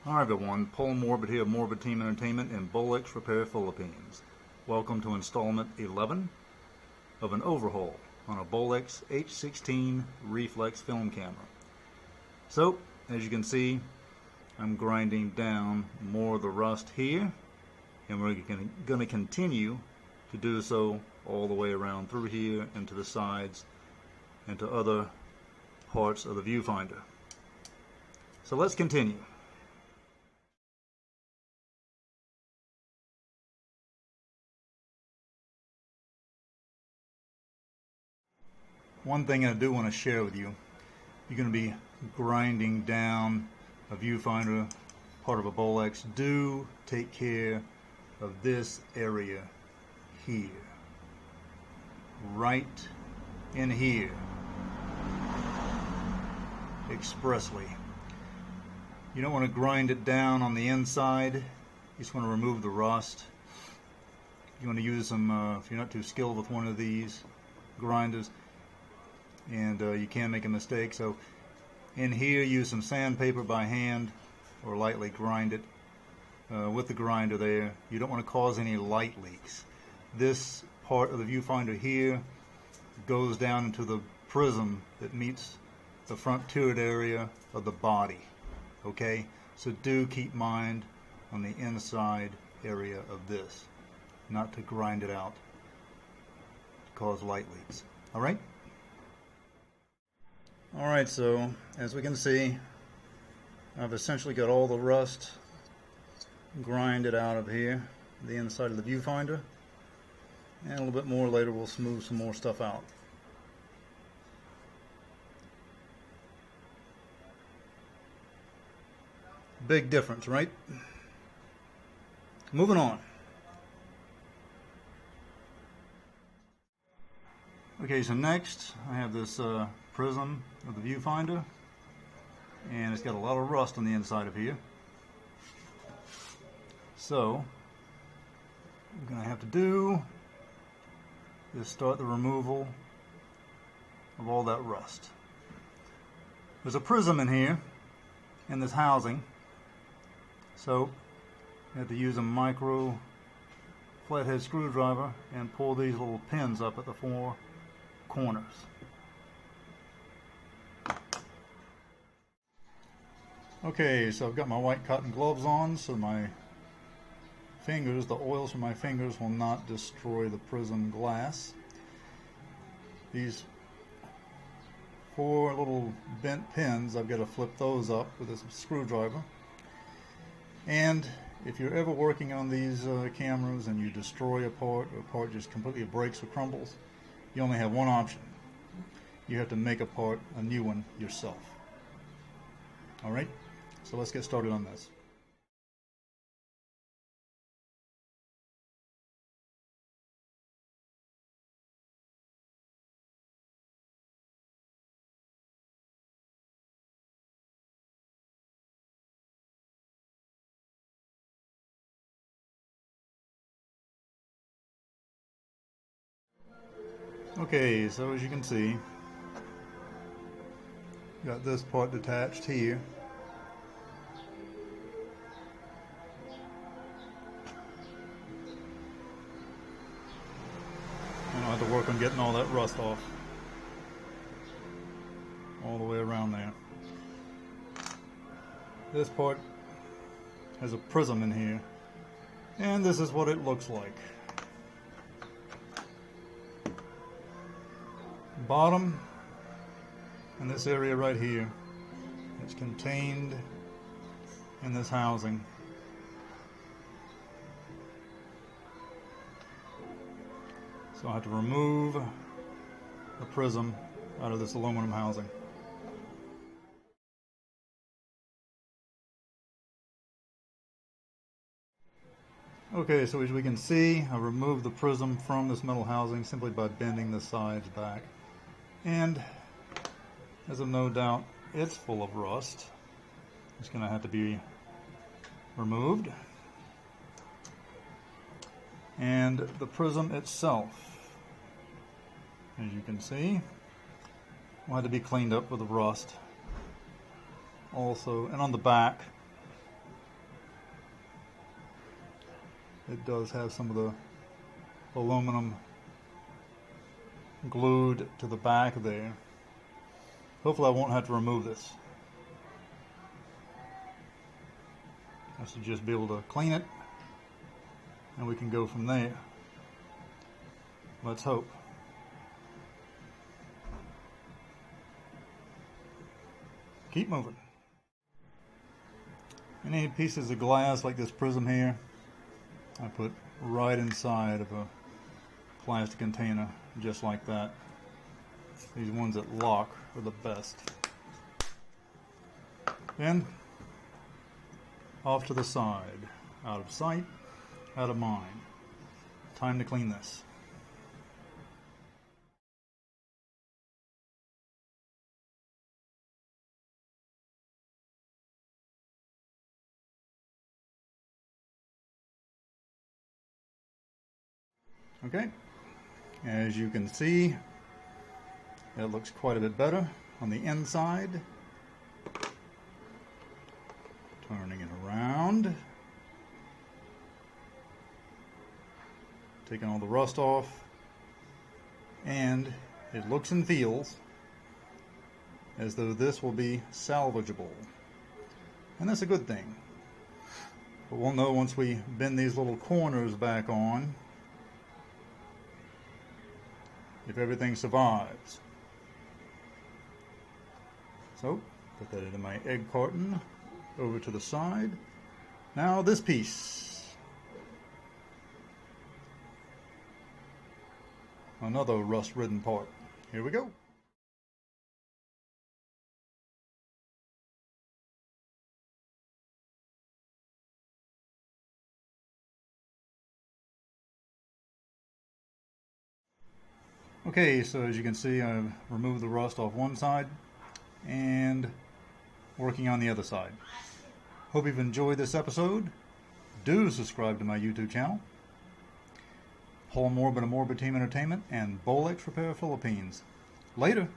Hi everyone, Paul Morbid here of Morbid Team Entertainment in Bolex Repair Philippines. Welcome to installment 11 of an overhaul on a Bolex H-16 Reflex film camera. So, as you can see, I'm grinding down more of the rust here, and we're going to continue to do so all the way around through here and to the sides and to other parts of the viewfinder. So let's continue. One thing I do want to share with you, you're going to be grinding down a viewfinder, part of a Bolex. Do take care of this area here, right in here, expressly. You don't want to grind it down on the inside. You just want to remove the rust. You want to use some, if you're not too skilled with one of these grinders, and you can make a mistake. So in here, use some sandpaper by hand or lightly grind it with the grinder there. You don't want to cause any light leaks. This part of the viewfinder here goes down into the prism that meets the front turret area of the body. Okay, so do keep mind on the inside area of this, not to grind it out to cause light leaks. All right. Alright, so as we can see, I've essentially got all the rust grinded out of here, the inside of the viewfinder, and a little bit more later we'll smooth some more stuff out. Big difference, right? Moving on. Okay, so next I have this prism of the viewfinder, and it's got a lot of rust on the inside of here. So what we're going to have to do is start the removal of all that rust. There's a prism in here in this housing, so you have to use a micro flathead screwdriver and pull these little pins up at the four corners. Okay, so I've got my white cotton gloves on, so my fingers, the oils from my fingers will not destroy the prism glass. These four little bent pins, I've got to flip those up with a screwdriver. And if you're ever working on these cameras and you destroy a part, or a part just completely breaks or crumbles, you only have one option. You have to make a new one yourself. All right, so let's get started on this. Okay, so as you can see, got this part detached here. And I'll have to work on getting all that rust off all the way around there. This part has a prism in here, and this is what it looks like. Bottom and this area right here, it's contained in this housing. So I have to remove the prism out of this aluminum housing. Okay, so as we can see, I removed the prism from this metal housing simply by bending the sides back. And as of no doubt, it's full of rust. It's going to have to be removed. And the prism itself, as you can see, will have to be cleaned up with the rust also. And on the back, it does have some of the aluminum glued to the back there. Hopefully I won't have to remove this. I should just be able to clean it and we can go from there. Let's hope. Keep moving. Any pieces of glass like this prism here, I put right inside of a plastic container, just like that. These ones that lock are the best. Then, off to the side. Out of sight, out of mind. Time to clean this. Okay, as you can see, it looks quite a bit better on the inside. Turning it around. Taking all the rust off. And it looks and feels as though this will be salvageable. And that's a good thing. But we'll know once we bend these little corners back on if everything survives. So, put that into my egg carton, over to the side. Now this piece. Another rust-ridden part. Here we go. Okay, so as you can see, I've removed the rust off one side and working on the other side. Hope you've enjoyed this episode. Do subscribe to my YouTube channel. Paul Morbid of Morbid Team Entertainment and Bolex Repair Philippines. Later.